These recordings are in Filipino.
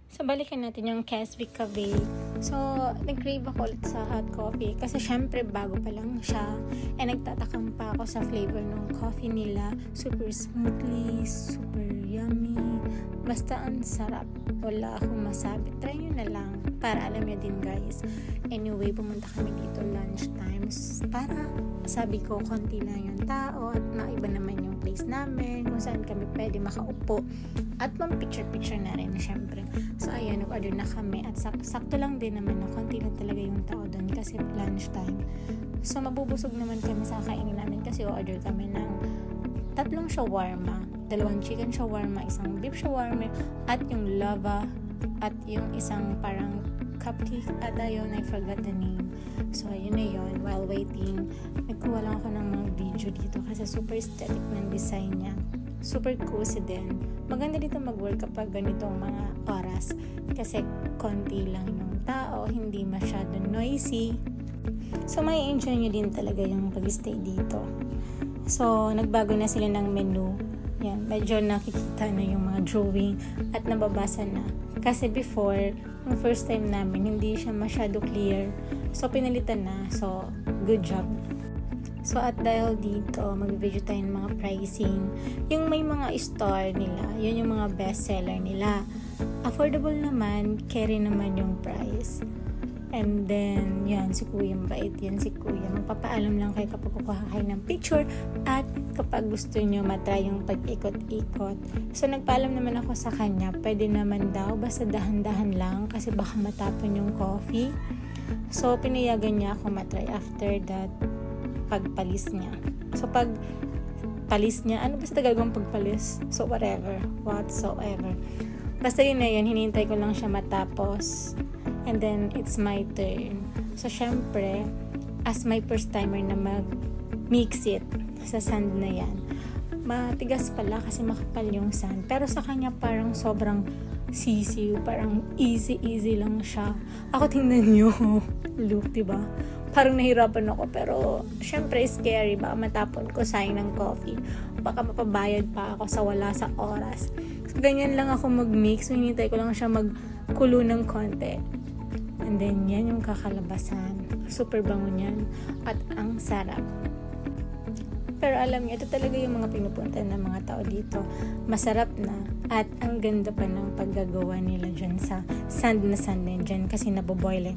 So, balikan natin yung Keswick Cafe. So, nag-crave ako ulit sa hot coffee kasi syempre bago pa lang siya. And nagtatakam pa ako sa flavor ng coffee nila. Super smoothly, super yummy. Basta ang sarap. Wala akong masabi. Try nyo na lang para alam nyo din guys. Anyway, pumunta kami dito lunch times para sabi ko konti lang yung tao at maiba naman yung place namin kung saan kami pwede makaupo at picture na rin syempre. So ayan, nag-order na kami at sakto lang din naman na konti lang talaga yung tao doon kasi lunch time. So mabubusog naman kami sa kainin namin kasi order kami ng 3 shawarma, 2 chicken shawarma, 1 beef shawarma at yung lava at yung isang parang cupcake at ayun, I forgot the name. So ayun na yun, while waiting nagkuha lang ako ng mga video dito kasi super aesthetic ng design niya, super cozy din. Maganda dito mag-work kapag ganitong mga oras kasi konti lang yung tao, hindi masyado noisy. So may enjoy nyo din talaga yung pag-stay dito. So nagbago na sila ng menu. Yan, medyo nakikita na yung mga drawing at nababasa na. Kasi before, yung first time namin, hindi siya masyado clear. So pinalitan na. So good job. So at dahil dito, mag-video tayo ng mga pricing. Yung may mga store nila, yun yung mga best seller nila. Affordable naman, carry naman yung price. And then, yan, si Kuya, mabait yan si Kuya. Magpapaalam lang kayo kapag kukuha kayo ng picture at kapag gusto nyo matry yung pag-ikot-ikot. So, nagpaalam naman ako sa kanya, pwede naman daw, basta dahan-dahan lang kasi baka matapon yung coffee. So, pinayagan niya ako matry after that pagpalis niya. So, pag palis niya, ano ba sa Tagalog pagpalis? So, whatsoever. Basta yun na yun, hinihintay ko lang siya matapos. And then, it's my turn. So, syempre, as my first timer na mag-mix it sa sand na yan, matigas pala kasi makapal yung sand. Pero sa kanya parang sobrang sisiw, parang easy lang siya. Ako tingnan nyo, look, diba? Parang nahirapan ako, pero syempre scary, baka matapon ko sayang ng coffee. Baka mapabayad pa ako sa wala sa oras. So, ganyan lang ako mag-mix. So, hinintay ko lang siya magkulo ng konti. And then, yan yung kakalabasan. Super bango niyan. At ang sarap. Pero alam niyo, ito talaga yung mga pinupunta ng mga tao dito. Masarap na. At ang ganda pa ng paggagawa nila dyan sa sand na dyan. Kasi naboboil eh.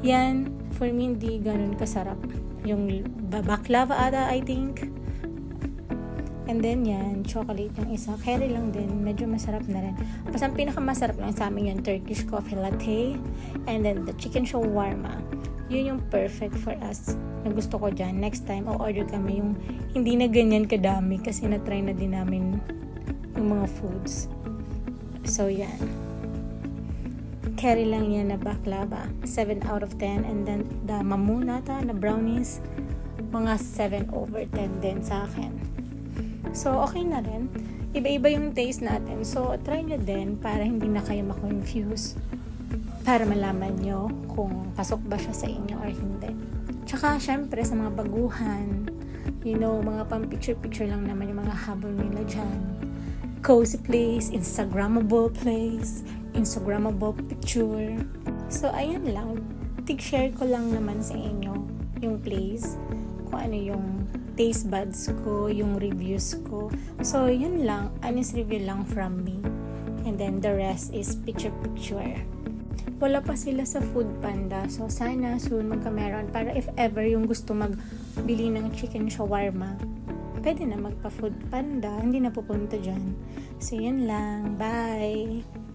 Yan, for me, hindi ganun kasarap. Yung baklava ata, I think. And then yan, chocolate yung isa. Carry lang din. Medyo masarap na rin. Basta ang pinakamasarap lang sa amin yung Turkish coffee latte. And then the chicken shawarma. Yun yung perfect for us. Na gusto ko dyan. Next time, order kami yung hindi na ganyan kadami. Kasi na-try na din namin yung mga foods. So yan. Carry lang yan na baklava. 7 out of 10. And then the mamunata na brownies, mga 7/10 din sa akin. So, okay na rin. Iba-iba yung taste natin. So, try nyo din para hindi na kayo ma-confuse. Para malaman nyo kung pasok ba siya sa inyo or hindi. Tsaka, syempre, sa mga baguhan, mga pang-picture-picture lang naman yung mga habol nila dyan. Cozy place, Instagrammable place, Instagrammable picture. So, ayan lang. Share ko lang naman sa inyo yung place. Kung ano yung taste buds ko, yung reviews ko. So, yun lang. Honest review lang from me. And then, the rest is picture-picture. Wala pa sila sa Food Panda. So, sana soon magkameron para if ever yung gusto magbili ng chicken shawarma, pwede na magpa-Food Panda. Hindi na pupunta dyan. So, yun lang. Bye!